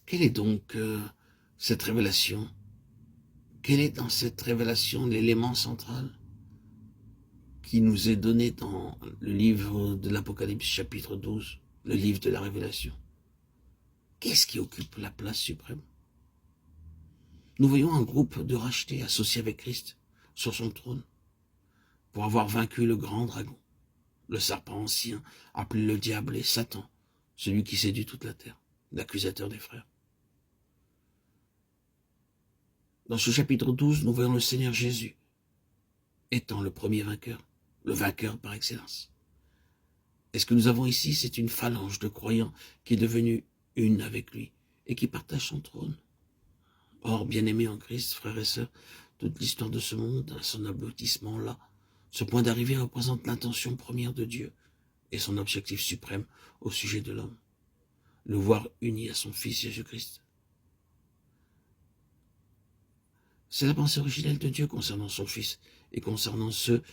Quelle est donc cette révélation? Quel est dans cette révélation l'élément central qui nous est donné dans le livre de l'Apocalypse chapitre 12, le livre de la Révélation? Qu'est-ce qui occupe la place suprême? Nous voyons un groupe de rachetés associés avec Christ sur son trône pour avoir vaincu le grand dragon, le serpent ancien, appelé le diable et Satan, celui qui séduit toute la terre, l'accusateur des frères. Dans ce chapitre 12, nous voyons le Seigneur Jésus étant le premier vainqueur, le vainqueur par excellence. Et ce que nous avons ici, c'est une phalange de croyants qui est devenue une avec lui et qui partage son trône. Or, bien-aimés en Christ, frères et sœurs, toute l'histoire de ce monde, à son aboutissement là, ce point d'arrivée représente l'intention première de Dieu et son objectif suprême au sujet de l'homme, le voir uni à son Fils Jésus-Christ. C'est la pensée originelle de Dieu concernant son Fils et concernant ceux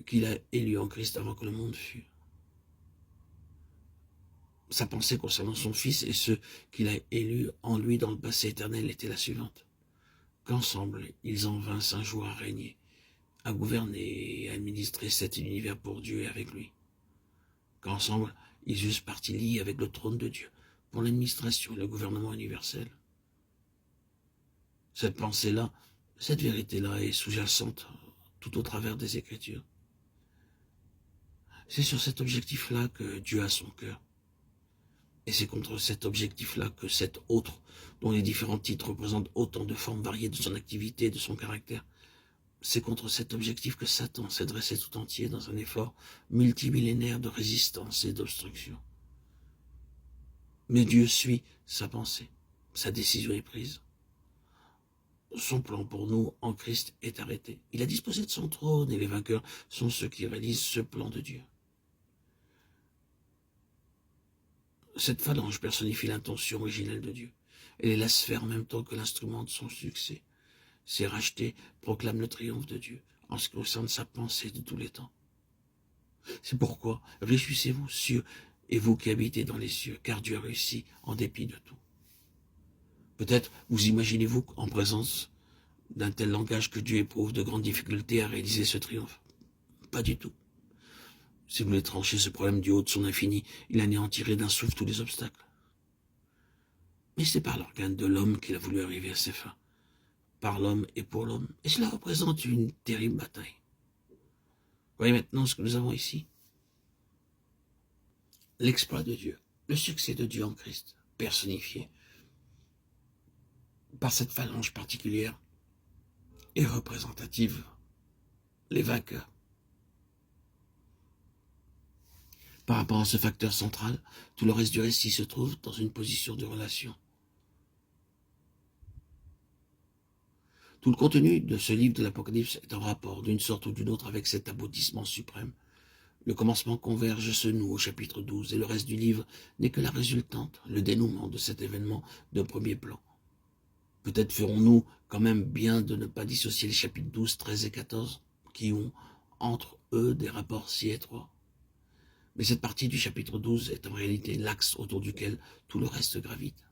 qu'il a élus en Christ avant que le monde fût. Sa pensée concernant son Fils et ceux qu'il a élus en lui dans le passé éternel était la suivante: qu'ensemble ils en vinssent un jour à régner, à gouverner et à administrer cet univers pour Dieu et avec lui. Qu'ensemble ils eussent partie liée avec le trône de Dieu pour l'administration et le gouvernement universel. Cette pensée-là, cette vérité-là est sous-jacente tout au travers des Écritures. C'est sur cet objectif-là que Dieu a son cœur. Et c'est contre cet objectif-là que cet autre, dont les différents titres représentent autant de formes variées de son activité et de son caractère, c'est contre cet objectif que Satan s'est dressé tout entier dans un effort multimillénaire de résistance et d'obstruction. Mais Dieu suit sa pensée, sa décision est prise. Son plan pour nous en Christ est arrêté. Il a disposé de son trône et les vainqueurs sont ceux qui réalisent ce plan de Dieu. Cette phalange personnifie l'intention originelle de Dieu. Elle est la sphère en même temps que l'instrument de son succès. Ces rachetés proclament le triomphe de Dieu en ce qui concerne sa pensée de tous les temps. C'est pourquoi réjouissez-vous, cieux, et vous qui habitez dans les cieux, car Dieu a réussi en dépit de tout. Peut-être vous imaginez-vous en présence d'un tel langage que Dieu éprouve de grandes difficultés à réaliser ce triomphe? Pas du tout. Si vous voulez trancher ce problème du haut de son infini, il anéantirait d'un souffle tous les obstacles. Mais c'est par l'organe de l'homme qu'il a voulu arriver à ses fins. Par l'homme et pour l'homme. Et cela représente une terrible bataille. Voyez maintenant ce que nous avons ici. L'exploit de Dieu, le succès de Dieu en Christ, personnifié par cette phalange particulière et représentative, les vainqueurs. Par rapport à ce facteur central, tout le reste du récit se trouve dans une position de relation. Tout le contenu de ce livre de l'Apocalypse est en rapport d'une sorte ou d'une autre avec cet aboutissement suprême. Le commencement converge se noue au chapitre 12 et le reste du livre n'est que la résultante, le dénouement de cet événement de premier plan. Peut-être ferons-nous quand même bien de ne pas dissocier les chapitres 12, 13 et 14 qui ont entre eux des rapports si étroits. Mais cette partie du chapitre 12 est en réalité l'axe autour duquel tout le reste gravite.